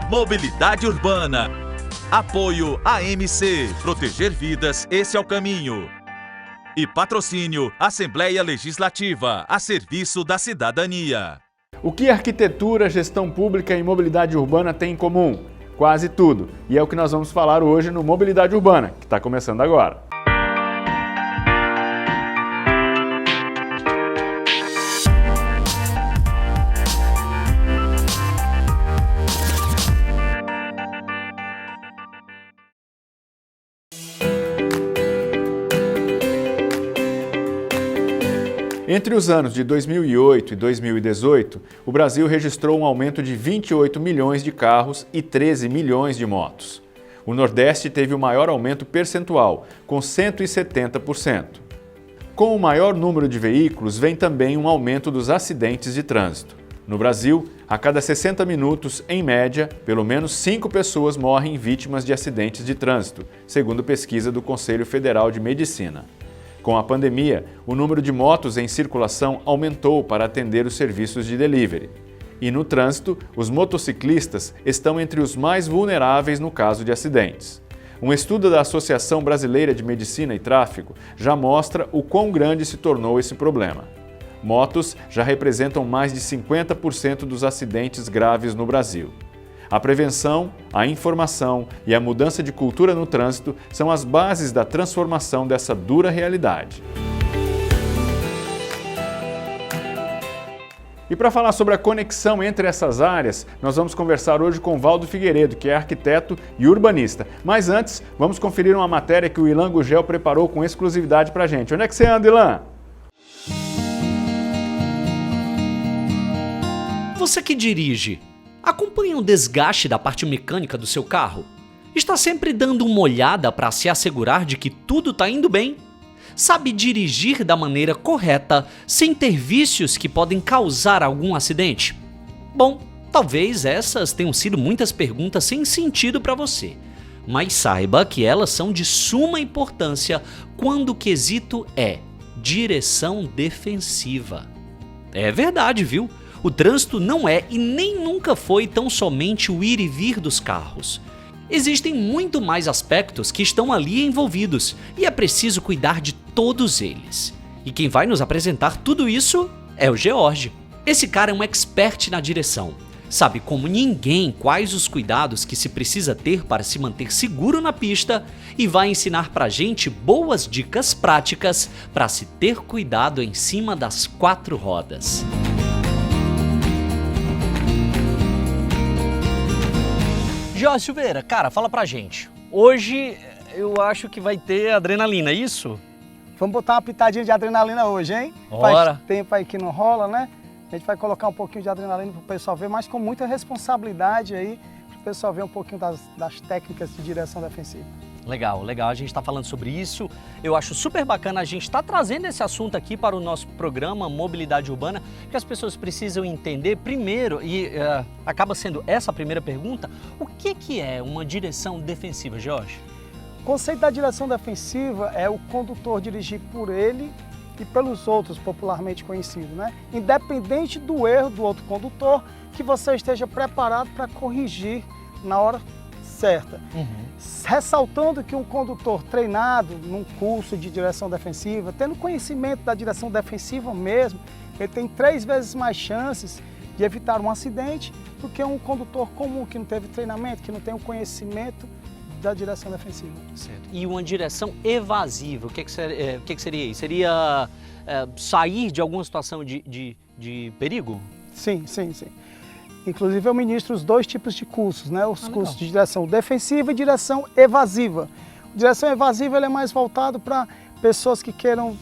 Mobilidade Urbana. Apoio AMC. Proteger vidas, esse é o caminho. E patrocínio Assembleia Legislativa, a serviço da cidadania. O que arquitetura, gestão pública e mobilidade urbana têm em comum? Quase tudo. E é o que nós vamos falar hoje no Mobilidade Urbana, que está começando agora. Entre os anos de 2008 e 2018, o Brasil registrou um aumento de 28 milhões de carros e 13 milhões de motos. O Nordeste teve o maior aumento percentual, com 170%. Com o maior número de veículos, vem também um aumento dos acidentes de trânsito. No Brasil, a cada 60 minutos, em média, pelo menos 5 pessoas morrem vítimas de acidentes de trânsito, segundo pesquisa do Conselho Federal de Medicina. Com a pandemia, o número de motos em circulação aumentou para atender os serviços de delivery. E no trânsito, os motociclistas estão entre os mais vulneráveis no caso de acidentes. Um estudo da Associação Brasileira de Medicina e Tráfego já mostra o quão grande se tornou esse problema. Motos já representam mais de 50% dos acidentes graves no Brasil. A prevenção, a informação e a mudança de cultura no trânsito são as bases da transformação dessa dura realidade. E para falar sobre a conexão entre essas áreas, nós vamos conversar hoje com Valdo Figueiredo, que é arquiteto e urbanista. Mas antes, vamos conferir uma matéria que o Ilan Gugel preparou com exclusividade para a gente. Onde é que você anda, Ilan? Você que dirige, acompanha o desgaste da parte mecânica do seu carro? Está sempre dando uma olhada para se assegurar de que tudo está indo bem? Sabe dirigir da maneira correta, sem ter vícios que podem causar algum acidente? Bom, talvez essas tenham sido muitas perguntas sem sentido para você, mas saiba que elas são de suma importância quando o quesito é direção defensiva. É verdade, viu? O trânsito não é e nem nunca foi tão somente o ir e vir dos carros. Existem muito mais aspectos que estão ali envolvidos e é preciso cuidar de todos eles. E quem vai nos apresentar tudo isso é o George. Esse cara é um expert na direção. Sabe como ninguém quais os cuidados que se precisa ter para se manter seguro na pista e vai ensinar pra gente boas dicas práticas para se ter cuidado em cima das 4 rodas. Jorge Silveira, cara, fala pra gente. Hoje eu acho que vai ter adrenalina, é isso? Vamos botar uma pitadinha de adrenalina hoje, hein? Bora. Faz tempo aí que não rola, né? A gente vai colocar um pouquinho de adrenalina pro pessoal ver, mas com muita responsabilidade aí, pro pessoal ver um pouquinho das técnicas de direção defensiva. Legal, legal, a gente está falando sobre isso. Eu acho super bacana a gente estar trazendo esse assunto aqui para o nosso programa Mobilidade Urbana, que as pessoas precisam entender primeiro, e acaba sendo essa a primeira pergunta, o que é uma direção defensiva, Jorge? O conceito da direção defensiva é o condutor dirigir por ele e pelos outros, popularmente conhecido, né? Independente do erro do outro condutor, que você esteja preparado para corrigir na hora certa. Ressaltando que um condutor treinado num curso de direção defensiva, tendo conhecimento da direção defensiva mesmo, ele tem 3 vezes mais chances de evitar um acidente do que um condutor comum que não teve treinamento, que não tem o conhecimento da direção defensiva. Certo. E uma direção evasiva, o que seria isso? Seria sair de alguma situação de perigo? Sim. Inclusive eu ministro os 2 tipos de cursos, né? Os cursos de direção defensiva e direção evasiva. Direção evasiva ele é mais voltado para pessoas que queiram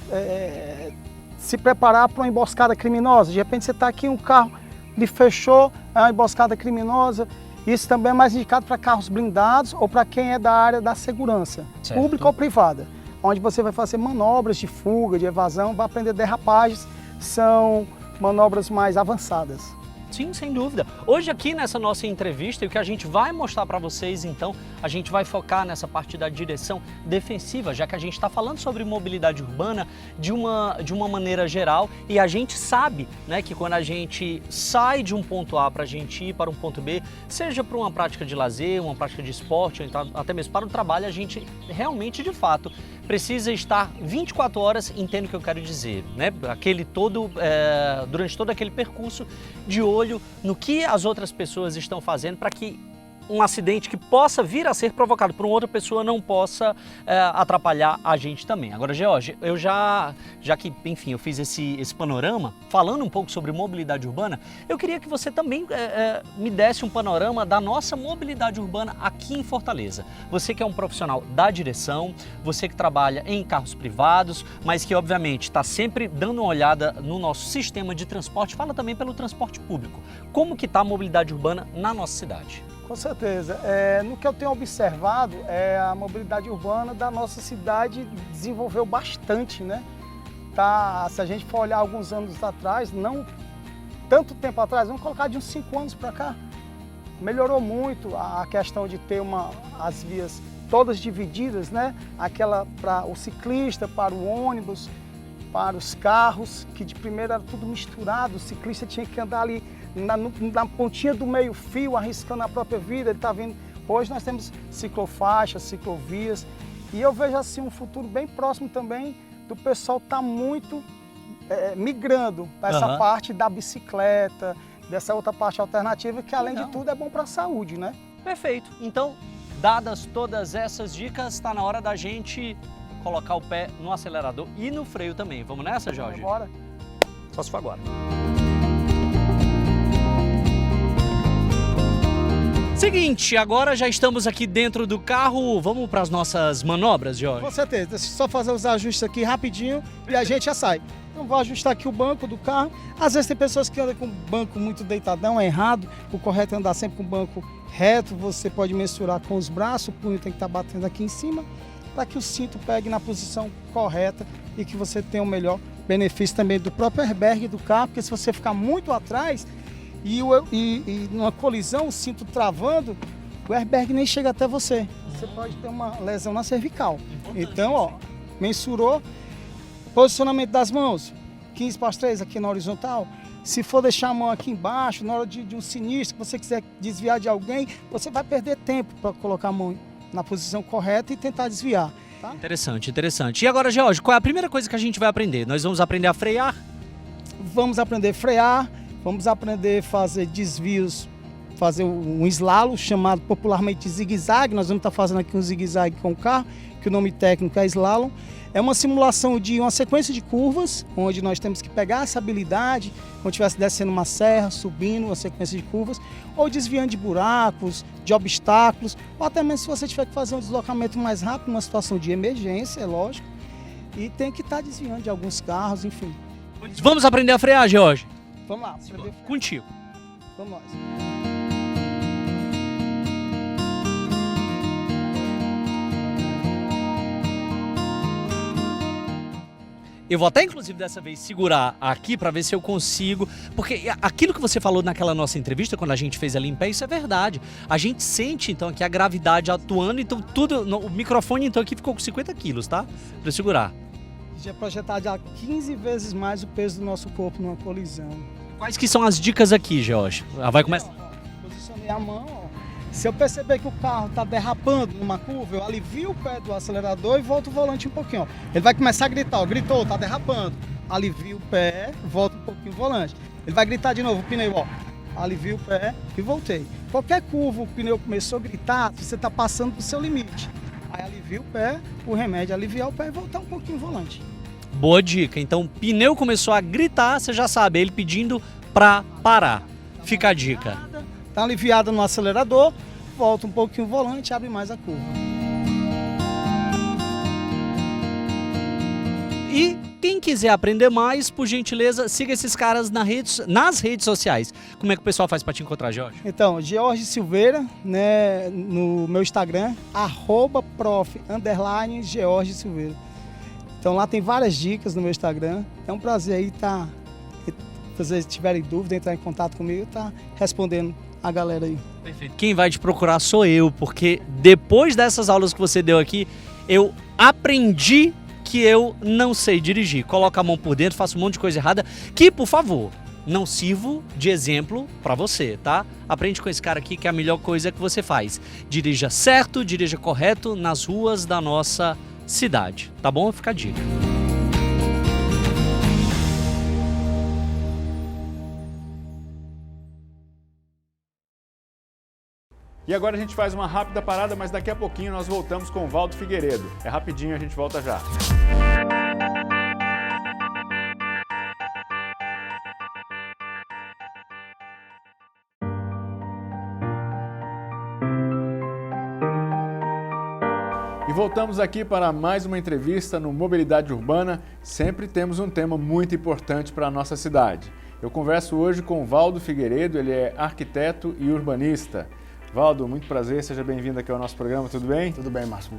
se preparar para uma emboscada criminosa. De repente você está aqui, um carro lhe fechou, é uma emboscada criminosa. Isso também é mais indicado para carros blindados ou para quem é da área da segurança, pública ou privada, onde você vai fazer manobras de fuga, de evasão, vai aprender derrapagens, são manobras mais avançadas. Sim, sem dúvida. Hoje aqui nessa nossa entrevista, o que a gente vai mostrar para vocês, então, a gente vai focar nessa parte da direção defensiva, já que a gente está falando sobre mobilidade urbana de uma maneira geral, e a gente sabe, né, que quando a gente sai de um ponto A para a gente ir para um ponto B, seja para uma prática de lazer, uma prática de esporte, ou então até mesmo para o trabalho, a gente realmente, de fato, precisa estar 24 horas, entendo o que eu quero dizer, né? Durante todo aquele percurso, de olho no que as outras pessoas estão fazendo para que um acidente que possa vir a ser provocado por uma outra pessoa não possa atrapalhar a gente também. Agora, George, eu já que, enfim, eu fiz esse panorama, falando um pouco sobre mobilidade urbana, eu queria que você também me desse um panorama da nossa mobilidade urbana aqui em Fortaleza. Você que é um profissional da direção, você que trabalha em carros privados, mas que, obviamente, está sempre dando uma olhada no nosso sistema de transporte, fala também pelo transporte público. Como que está a mobilidade urbana na nossa cidade? Com certeza. No que eu tenho observado, a mobilidade urbana da nossa cidade desenvolveu bastante, né? Se a gente for olhar alguns anos atrás, não tanto tempo atrás, vamos colocar de uns 5 anos para cá, melhorou muito a questão de ter as vias todas divididas, né? Aquela para o ciclista, para o ônibus, para os carros, que de primeiro era tudo misturado, o ciclista tinha que andar ali na pontinha do meio-fio, arriscando a própria vida, ele está vindo. Hoje nós temos ciclofaixas, ciclovias, e eu vejo assim um futuro bem próximo também do pessoal estar muito migrando para essa parte da bicicleta, dessa outra parte alternativa, que além de tudo é bom para a saúde, né? Perfeito. Então, dadas todas essas dicas, está na hora da gente colocar o pé no acelerador e no freio também. Vamos nessa, Jorge? Bora. Só se for agora. Seguinte, agora já estamos aqui dentro do carro, vamos para as nossas manobras, Jorge? Com certeza, deixa eu só fazer os ajustes aqui rapidinho e a gente já sai. Então vou ajustar aqui o banco do carro. Às vezes tem pessoas que andam com o banco muito deitadão, é errado. O correto é andar sempre com o banco reto, você pode mensurar com os braços, o punho tem que estar batendo aqui em cima, para que o cinto pegue na posição correta e que você tenha o melhor benefício também do próprio airbag do carro, porque se você ficar muito atrás e numa colisão, o cinto travando, o airbag nem chega até você. Você pode ter uma lesão na cervical. Então, ó, mensurou, posicionamento das mãos, 15 para as 3 aqui na horizontal. Se for deixar a mão aqui embaixo, na hora de um sinistro, que você quiser desviar de alguém, você vai perder tempo para colocar a mão na posição correta e tentar desviar. Tá? Interessante, interessante. E agora, George, qual é a primeira coisa que a gente vai aprender? Nós vamos aprender a frear? Vamos aprender a frear, vamos aprender a fazer desvios, fazer um slalom, chamado popularmente de zigue-zague. Nós vamos estar fazendo aqui um zigue-zague com o carro, que o nome técnico é slalom. É uma simulação de uma sequência de curvas, onde nós temos que pegar essa habilidade, como estivesse descendo uma serra, subindo uma sequência de curvas, ou desviando de buracos, de obstáculos, ou até mesmo se você tiver que fazer um deslocamento mais rápido, numa situação de emergência, é lógico, e tem que estar desviando de alguns carros, enfim. Vamos aprender a frear, George? Vamos lá, aprender a frear. Contigo. Vamos lá. Eu vou até, inclusive, dessa vez segurar aqui para ver se eu consigo, porque aquilo que você falou naquela nossa entrevista, quando a gente fez ali em pé, isso é verdade. A gente sente, então, aqui a gravidade atuando, então o microfone, então, aqui ficou com 50 quilos, tá? Para segurar. Já projetar já 15 vezes mais o peso do nosso corpo numa colisão. Quais que são as dicas aqui, George? Vai começar. Posicionei a mão, ó. Se eu perceber que o carro está derrapando numa curva, eu alivio o pé do acelerador e volto o volante um pouquinho. Ó. Ele vai começar a gritar, ó, gritou, está derrapando. Alivio o pé, volto um pouquinho o volante. Ele vai gritar de novo, o pneu, ó. Alivio o pé e voltei. Qualquer curva, o pneu começou a gritar, você está passando do seu limite. Aí alivia o pé, o remédio é aliviar o pé e voltar um pouquinho o volante. Boa dica. Então, o pneu começou a gritar, você já sabe, ele pedindo para parar. Fica a dica. Está aliviada no acelerador, volta um pouquinho o volante, abre mais a curva. E quem quiser aprender mais, por gentileza, siga esses caras nas redes sociais. Como é que o pessoal faz para te encontrar, Jorge? Então, George Silveira, né, no meu Instagram, @prof_George Silveira. Então lá tem várias dicas no meu Instagram. É um prazer aí estar Se vocês tiverem dúvida, entrar em contato comigo, tá respondendo a galera aí. Perfeito. Quem vai te procurar sou eu, porque depois dessas aulas que você deu aqui, eu aprendi que eu não sei dirigir. Coloco a mão por dentro, faço um monte de coisa errada, que, por favor, não sirvo de exemplo pra você, tá? Aprende com esse cara aqui que é a melhor coisa que você faz. Dirija certo, dirija correto nas ruas da nossa cidade, tá bom? Fica a dica. E agora a gente faz uma rápida parada, mas daqui a pouquinho nós voltamos com o Valdo Figueiredo. É rapidinho, a gente volta já. E voltamos aqui para mais uma entrevista no Mobilidade Urbana. Sempre temos um tema muito importante para a nossa cidade. Eu converso hoje com o Valdo Figueiredo, ele é arquiteto e urbanista. Valdo, muito prazer, seja bem-vindo aqui ao nosso programa, tudo bem? Tudo bem, Márcio.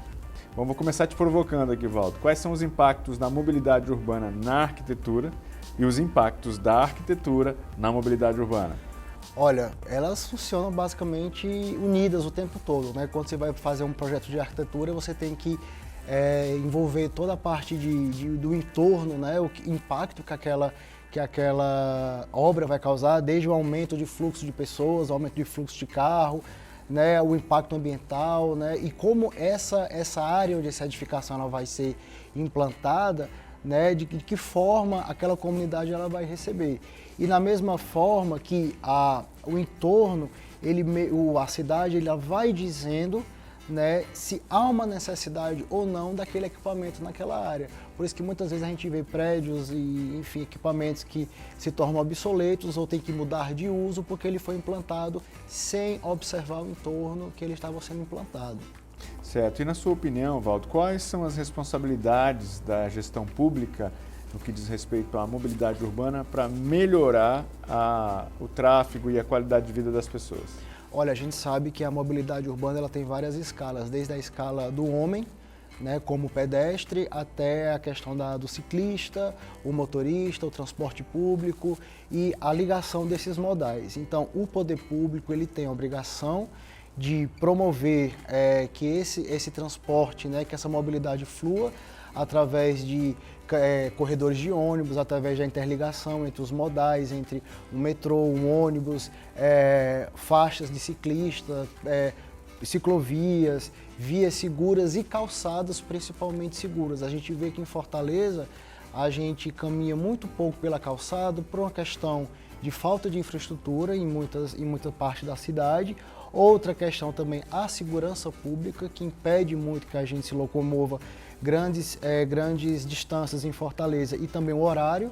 Bom, vou começar te provocando aqui, Valdo. Quais são os impactos da mobilidade urbana na arquitetura e os impactos da arquitetura na mobilidade urbana? Olha, elas funcionam basicamente unidas o tempo todo, né? Quando você vai fazer um projeto de arquitetura, você tem que envolver toda a parte do entorno, né? O impacto que aquela obra vai causar, desde o aumento de fluxo de pessoas, o aumento de fluxo de carro, né, o impacto ambiental, né, e como essa área onde essa edificação ela vai ser implantada, né, de que forma aquela comunidade ela vai receber. E na mesma forma que o entorno, a cidade ela vai dizendo, né, se há uma necessidade ou não daquele equipamento naquela área. Por isso que muitas vezes a gente vê prédios e, enfim, equipamentos que se tornam obsoletos ou tem que mudar de uso porque ele foi implantado sem observar o entorno que ele estava sendo implantado. Certo. E na sua opinião, Valdo, quais são as responsabilidades da gestão pública no que diz respeito à mobilidade urbana para melhorar o tráfego e a qualidade de vida das pessoas? Olha, a gente sabe que a mobilidade urbana ela tem várias escalas, desde a escala do homem, né, como pedestre, até a questão do ciclista, o motorista, o transporte público e a ligação desses modais. Então, o poder público ele tem a obrigação de promover que esse transporte, né, que essa mobilidade flua através de corredores de ônibus, através da interligação entre os modais, entre um metrô, um ônibus, faixas de ciclista, ciclovias, vias seguras e calçadas principalmente seguras. A gente vê que em Fortaleza a gente caminha muito pouco pela calçada por uma questão de falta de infraestrutura em muita parte da cidade. Outra questão também, a segurança pública, que impede muito que a gente se locomova grandes distâncias em Fortaleza e também o horário,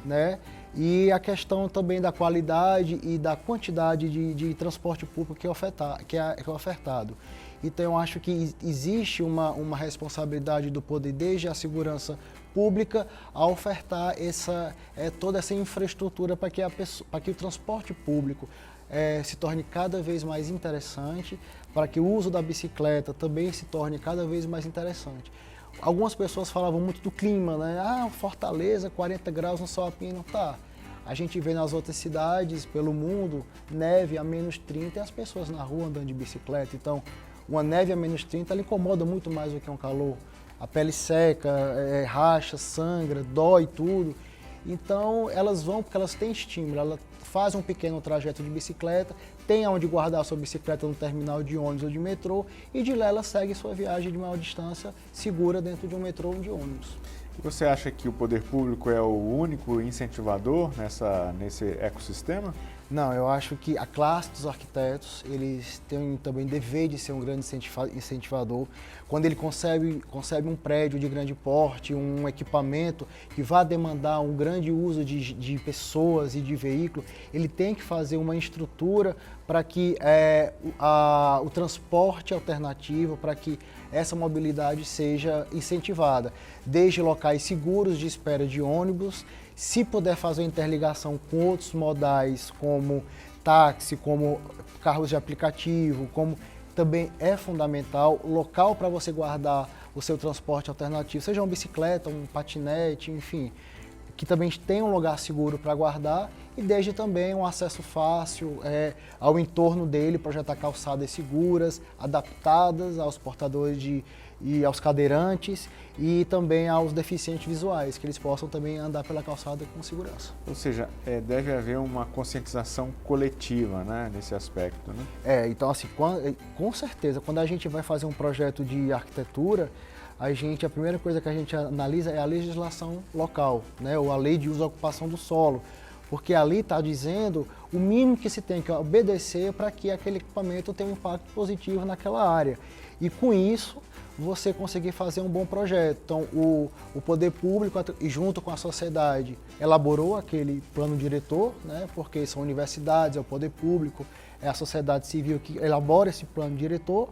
né? E a questão também da qualidade e da quantidade de transporte público que é ofertado. Então eu acho que existe uma responsabilidade do poder desde a segurança pública a ofertar toda essa infraestrutura para que o transporte público se torne cada vez mais interessante, para que o uso da bicicleta também se torne cada vez mais interessante. Algumas pessoas falavam muito do clima, né? Fortaleza, 40 graus no sol a pino, tá. A gente vê nas outras cidades pelo mundo neve a menos 30 e as pessoas na rua andando de bicicleta. Então, uma neve a menos 30 ela incomoda muito mais do que um calor. A pele seca, racha, sangra, dói tudo. Então, elas vão porque elas têm estímulo, elas fazem um pequeno trajeto de bicicleta, tem onde guardar a sua bicicleta no terminal de ônibus ou de metrô e de lá ela segue sua viagem de maior distância segura dentro de um metrô ou de ônibus. Você acha que o poder público é o único incentivador nesse ecossistema? Não, eu acho que a classe dos arquitetos, eles têm também dever de ser um grande incentivador. Quando ele concebe um prédio de grande porte, um equipamento que vai demandar um grande uso de pessoas e de veículo, ele tem que fazer uma estrutura para que o transporte alternativo, para que essa mobilidade seja incentivada, desde locais seguros de espera de ônibus, se puder fazer interligação com outros modais, como táxi, como carros de aplicativo, como também é fundamental, local para você guardar o seu transporte alternativo, seja uma bicicleta, um patinete, enfim, que também tenha um lugar seguro para guardar e desde também um acesso fácil ao entorno dele, projetar calçadas seguras, adaptadas aos portadores e aos cadeirantes e também aos deficientes visuais, que eles possam também andar pela calçada com segurança. Ou seja, deve haver uma conscientização coletiva, né, nesse aspecto, né? Então assim, com certeza, quando a gente vai fazer um projeto de arquitetura, a primeira coisa que a gente analisa é a legislação local, né, ou a lei de uso e ocupação do solo, porque ali está dizendo o mínimo que se tem que obedecer para que aquele equipamento tenha um impacto positivo naquela área. E com isso, você conseguir fazer um bom projeto. Então, o poder público, junto com a sociedade, elaborou aquele plano diretor, né, porque são universidades, é o poder público, é a sociedade civil que elabora esse plano diretor.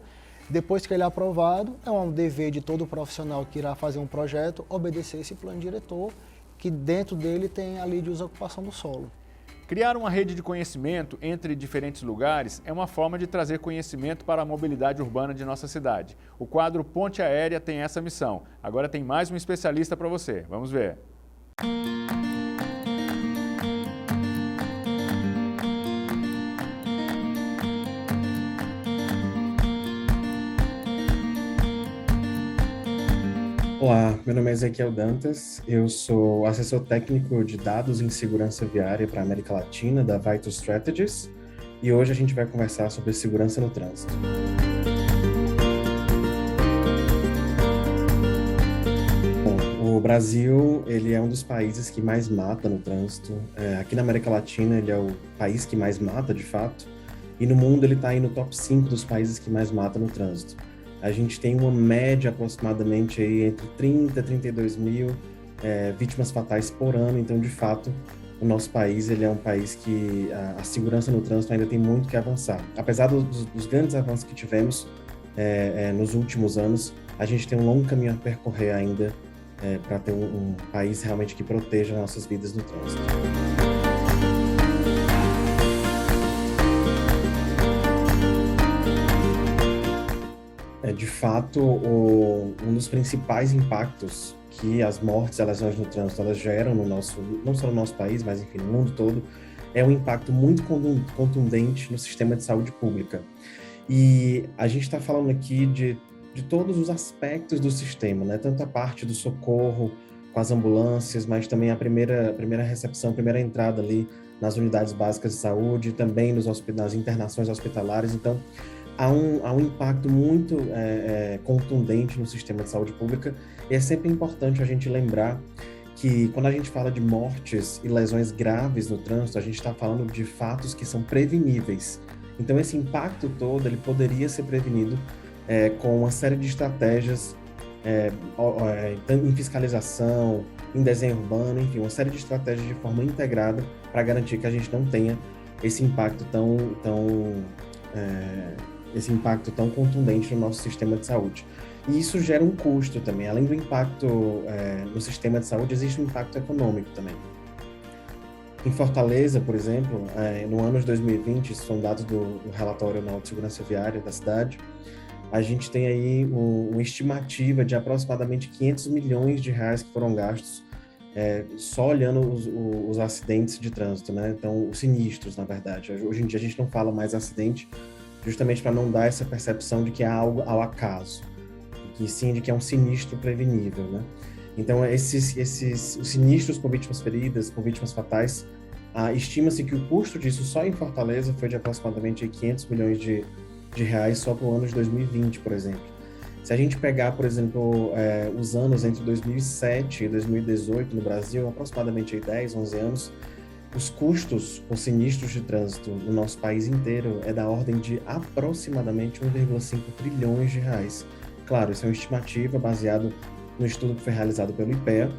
Depois que ele é aprovado, é um dever de todo profissional que irá fazer um projeto obedecer esse plano diretor, que dentro dele tem a lei de uso e ocupação do solo. Criar uma rede de conhecimento entre diferentes lugares é uma forma de trazer conhecimento para a mobilidade urbana de nossa cidade. O quadro Ponte Aérea tem essa missão. Agora tem mais um especialista para você. Vamos ver. Olá, meu nome é Ezequiel Dantas, eu sou assessor técnico de dados em segurança viária para a América Latina da Vital Strategies e hoje a gente vai conversar sobre segurança no trânsito. Bom, o Brasil ele é um dos países que mais mata no trânsito. Aqui na América Latina ele é o país que mais mata de fato e no mundo ele está aí no top 5 dos países que mais matam no trânsito. A gente tem uma média aproximadamente aí entre 30 e 32 mil vítimas fatais por ano, então de fato o nosso país ele é um país que a segurança no trânsito ainda tem muito que avançar. Apesar dos grandes avanços que tivemos nos últimos anos, a gente tem um longo caminho a percorrer ainda para ter um país realmente que proteja nossas vidas no trânsito. De fato, um dos principais impactos que as mortes e lesões no trânsito elas geram não só no nosso país, mas enfim, no mundo todo, é um impacto muito contundente no sistema de saúde pública. E a gente está falando aqui de todos os aspectos do sistema, né? Tanto a parte do socorro com as ambulâncias, mas também a primeira recepção, a primeira entrada ali nas unidades básicas de saúde, também nas internações hospitalares. Então, há um impacto muito contundente no sistema de saúde pública e é sempre importante a gente lembrar que quando a gente fala de mortes e lesões graves no trânsito, a gente está falando de fatos que são preveníveis. Então esse impacto todo ele poderia ser prevenido com uma série de estratégias em fiscalização, em desenho urbano, enfim, uma série de estratégias de forma integrada para garantir que a gente não tenha esse impacto tão contundente no nosso sistema de saúde. E isso gera um custo também. Além do impacto no sistema de saúde, existe um impacto econômico também. Em Fortaleza, por exemplo, no ano de 2020, isso são dados do relatório anual de segurança viária da cidade, a gente tem aí uma estimativa de aproximadamente 500 milhões de reais que foram gastos só olhando os acidentes de trânsito, né? Então, os sinistros, na verdade. Hoje em dia a gente não fala mais acidente, justamente para não dar essa percepção de que é algo ao acaso, e sim de que é um sinistro prevenível, né? Então, os sinistros com vítimas feridas, com vítimas fatais, estima-se que o custo disso só em Fortaleza foi de aproximadamente 500 milhões de reais só para o ano de 2020, por exemplo. Se a gente pegar, por exemplo, os anos entre 2007 e 2018 no Brasil, aproximadamente 10, 11 anos, os custos com sinistros de trânsito no nosso país inteiro é da ordem de aproximadamente 1,5 trilhões de reais. Claro, isso é uma estimativa baseada no estudo que foi realizado pelo IPEA,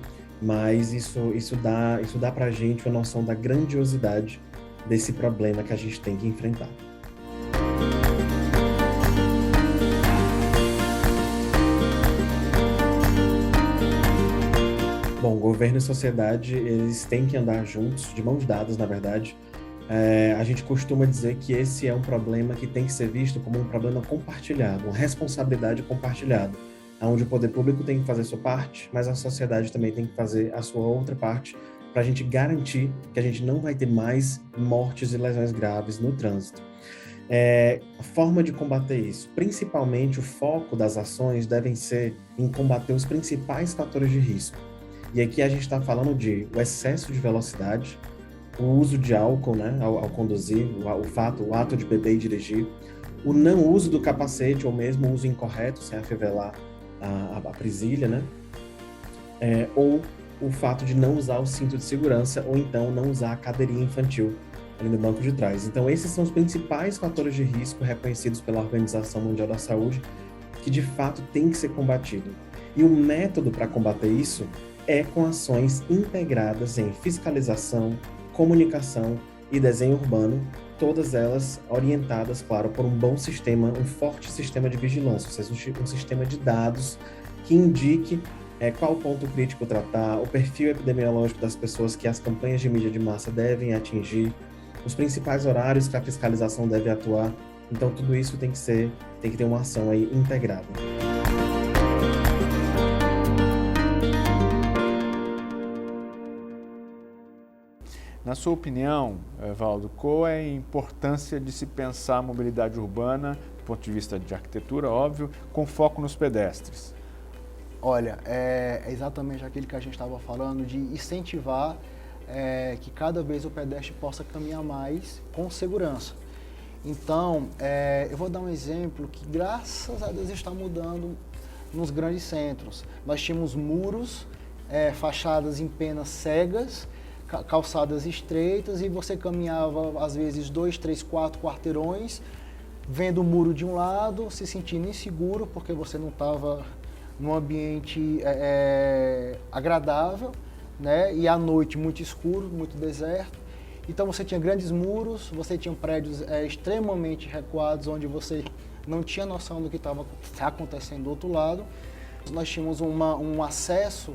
mas isso dá para a gente uma noção da grandiosidade desse problema que a gente tem que enfrentar. Bom, governo e sociedade, eles têm que andar juntos, de mãos dadas, na verdade. A gente costuma dizer que esse é um problema que tem que ser visto como um problema compartilhado, uma responsabilidade compartilhada, onde o poder público tem que fazer a sua parte, mas a sociedade também tem que fazer a sua outra parte para a gente garantir que a gente não vai ter mais mortes e lesões graves no trânsito. A forma de combater isso, principalmente o foco das ações devem ser em combater os principais fatores de risco. E aqui a gente está falando de o excesso de velocidade, o uso de álcool, né, ao conduzir, o ato de beber e dirigir, o não uso do capacete ou mesmo o uso incorreto, sem afivelar a presilha, né, ou o fato de não usar o cinto de segurança ou então não usar a cadeirinha infantil ali no banco de trás. Então, esses são os principais fatores de risco reconhecidos pela Organização Mundial da Saúde que, de fato, tem que ser combatido. E o método para combater isso é com ações integradas em fiscalização, comunicação e desenho urbano, todas elas orientadas, claro, por um bom sistema, um forte sistema de vigilância, ou seja, um sistema de dados que indique qual ponto crítico tratar, o perfil epidemiológico das pessoas que as campanhas de mídia de massa devem atingir, os principais horários que a fiscalização deve atuar. Então, tudo isso tem que ter uma ação aí integrada. Na sua opinião, Valdo, qual é a importância de se pensar a mobilidade urbana, do ponto de vista de arquitetura, óbvio, com foco nos pedestres? Olha, é exatamente aquilo que a gente estava falando, de incentivar que cada vez o pedestre possa caminhar mais com segurança. Então, eu vou dar um exemplo que, graças a Deus, está mudando nos grandes centros. Nós tínhamos muros, fachadas em penas cegas, calçadas estreitas, e você caminhava, às vezes, 2, 3, 4 quarteirões, vendo o muro de um lado, se sentindo inseguro, porque você não estava num ambiente agradável, né? E à noite muito escuro, muito deserto. Então você tinha grandes muros, você tinha prédios extremamente recuados, onde você não tinha noção do que estava acontecendo do outro lado. Nós tínhamos um acesso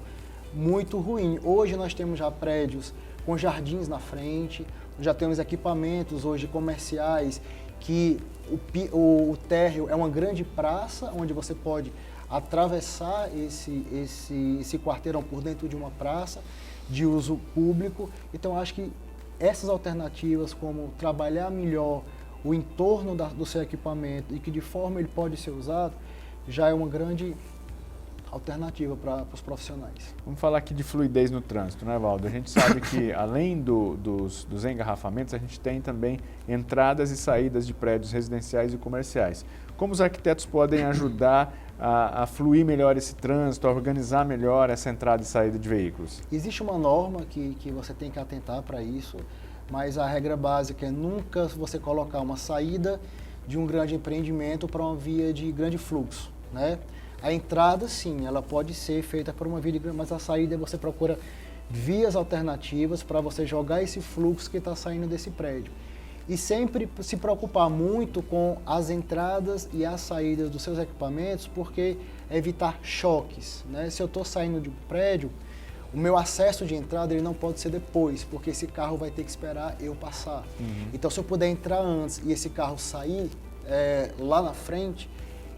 muito ruim. Hoje nós temos já prédios com jardins na frente, já temos equipamentos hoje comerciais que o térreo é uma grande praça, onde você pode atravessar esse quarteirão por dentro de uma praça de uso público. Então, acho que essas alternativas, como trabalhar melhor o entorno do seu equipamento e que de forma ele pode ser usado, já é uma grande alternativa para os profissionais. Vamos falar aqui de fluidez no trânsito, né, Valdo? A gente sabe que, além dos engarrafamentos, a gente tem também entradas e saídas de prédios residenciais e comerciais. Como os arquitetos podem ajudar a fluir melhor esse trânsito, a organizar melhor essa entrada e saída de veículos? Existe uma norma que você tem que atentar para isso, mas a regra básica é nunca você colocar uma saída de um grande empreendimento para uma via de grande fluxo, né? A entrada, sim, ela pode ser feita por uma via de grande, mas a saída você procura vias alternativas para você jogar esse fluxo que está saindo desse prédio. E sempre se preocupar muito com as entradas e as saídas dos seus equipamentos, porque evitar choques, né? Se eu estou saindo de um prédio, o meu acesso de entrada ele não pode ser depois, porque esse carro vai ter que esperar eu passar. Então, se eu puder entrar antes e esse carro sair lá na frente,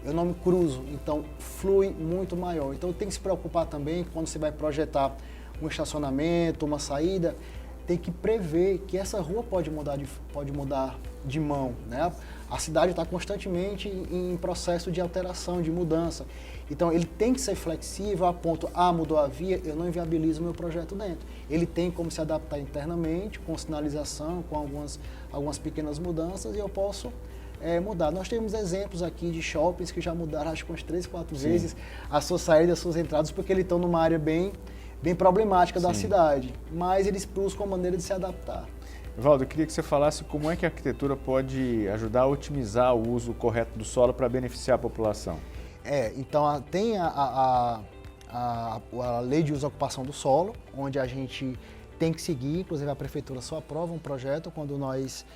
eu não me cruzo, então flui muito maior. Então tem que se preocupar também quando você vai projetar um estacionamento, uma saída, tem que prever que essa rua pode mudar de mão, né? A cidade está constantemente em processo de alteração, de mudança. Então ele tem que ser flexível a ponto, mudou a via, eu não inviabilizo o meu projeto dentro. Ele tem como se adaptar internamente, com sinalização, com algumas pequenas mudanças, e eu posso mudar. Nós temos exemplos aqui de shoppings que já mudaram, acho que umas 3, 4 vezes as suas saídas, as suas entradas, porque eles estão numa área bem problemática da cidade, mas eles buscam uma maneira de se adaptar. Valdo, eu queria que você falasse como é que a arquitetura pode ajudar a otimizar o uso correto do solo para beneficiar a população. Então tem a lei de uso e ocupação do solo, onde a gente tem que seguir, inclusive a prefeitura só aprova um projeto quando nós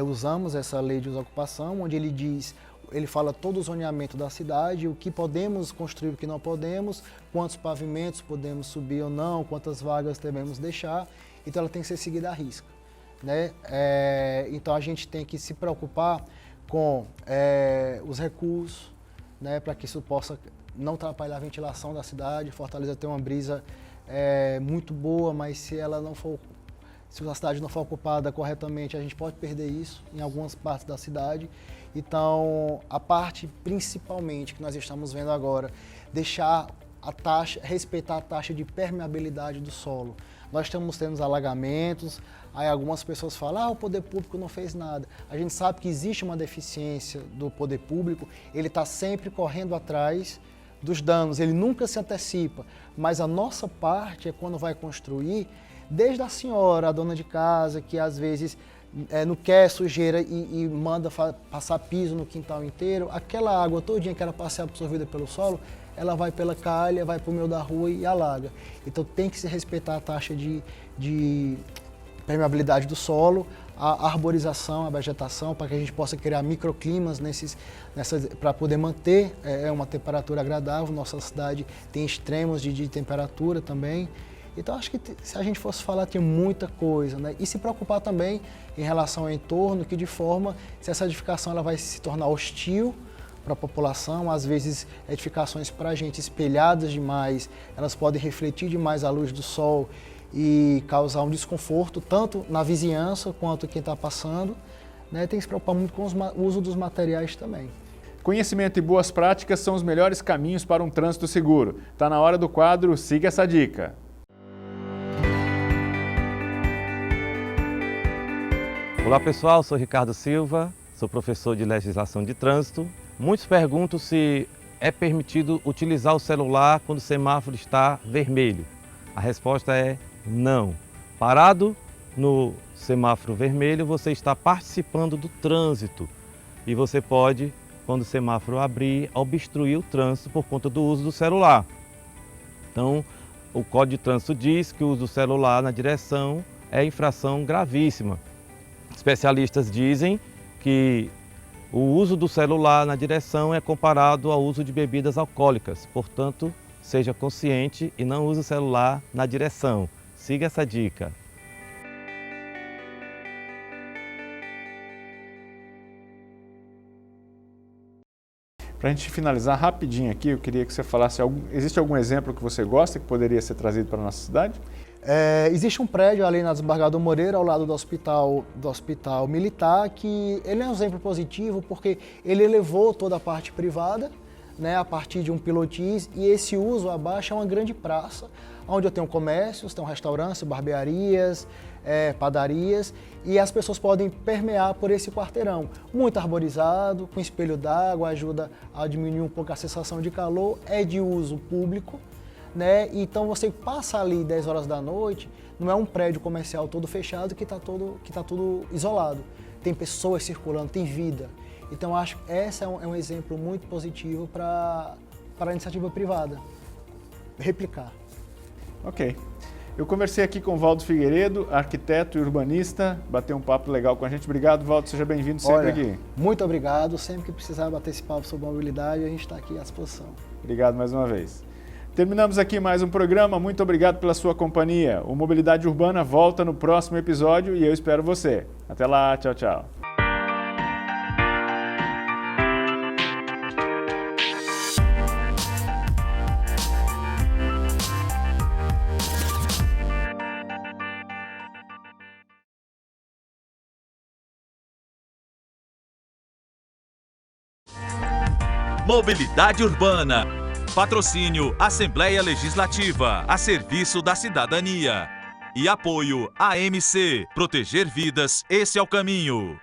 usamos essa lei de uso e ocupação, onde ele fala todo o zoneamento da cidade, o que podemos construir, o que não podemos, quantos pavimentos podemos subir ou não, quantas vagas devemos deixar. Então ela tem que ser seguida à risca, né? Então a gente tem que se preocupar com os recursos, né, para que isso possa não atrapalhar a ventilação da cidade. Fortaleza tem uma brisa é muito boa, mas se a cidade não for ocupada corretamente, a gente pode perder isso em algumas partes da cidade. Então, a parte principalmente que nós estamos vendo agora, respeitar a taxa de permeabilidade do solo. Nós estamos tendo alagamentos, aí algumas pessoas falam, o poder público não fez nada. A gente sabe que existe uma deficiência do poder público, ele está sempre correndo atrás dos danos, ele nunca se antecipa, mas a nossa parte é quando vai construir, desde a senhora, a dona de casa, que às vezes não quer sujeira e manda passar piso no quintal inteiro, aquela água todinha que era para ser absorvida pelo solo, ela vai pela calha, vai para o meio da rua e alaga. Então tem que se respeitar a taxa de permeabilidade do solo, a arborização, a vegetação, para que a gente possa criar microclimas para poder manter uma temperatura agradável. Nossa cidade tem extremos de temperatura também. Então acho que se a gente fosse falar, tem muita coisa, né? E se preocupar também em relação ao entorno, que de forma, se essa edificação ela vai se tornar hostil para a população, às vezes edificações para a gente espelhadas demais, elas podem refletir demais a luz do sol e causar um desconforto, tanto na vizinhança quanto quem está passando, né? Tem que se preocupar muito com o uso dos materiais também. Conhecimento e boas práticas são os melhores caminhos para um trânsito seguro. Está na hora do quadro Siga essa dica. Olá pessoal, sou Ricardo Silva, sou professor de legislação de trânsito. Muitos perguntam se é permitido utilizar o celular quando o semáforo está vermelho. A resposta é não. Parado no semáforo vermelho, você está participando do trânsito e você pode, quando o semáforo abrir, obstruir o trânsito por conta do uso do celular. Então, o Código de Trânsito diz que o uso do celular na direção é infração gravíssima. Especialistas dizem que o uso do celular na direção é comparado ao uso de bebidas alcoólicas. Portanto, seja consciente e não use o celular na direção. Siga essa dica. Para a gente finalizar rapidinho aqui, eu queria que você falasse, existe algum exemplo que você gosta que poderia ser trazido para a nossa cidade? Existe um prédio ali na Desembargador Moreira, ao lado do hospital militar, que ele é um exemplo positivo porque ele elevou toda a parte privada, né, a partir de um pilotis, e esse uso abaixo é uma grande praça, onde eu tenho comércios, tenho restaurantes, barbearias, padarias, e as pessoas podem permear por esse quarteirão. Muito arborizado, com espelho d'água, ajuda a diminuir um pouco a sensação de calor, é de uso público, né? Então você passa ali 10 horas da noite, não é um prédio comercial todo fechado que está tudo isolado. Tem pessoas circulando, tem vida. Então acho que esse é um exemplo muito positivo para a iniciativa privada replicar. Ok. Eu conversei aqui com o Valdo Figueiredo, arquiteto e urbanista, bateu um papo legal com a gente. Obrigado, Valdo, seja bem-vindo sempre aqui. Muito obrigado, sempre que precisar bater esse papo sobre mobilidade, a gente está aqui à disposição. Obrigado mais uma vez. Terminamos aqui mais um programa, muito obrigado pela sua companhia. O Mobilidade Urbana volta no próximo episódio e eu espero você. Até lá, tchau, tchau. Mobilidade Urbana. Patrocínio Assembleia Legislativa, a serviço da cidadania. E apoio AMC. Proteger vidas, esse é o caminho.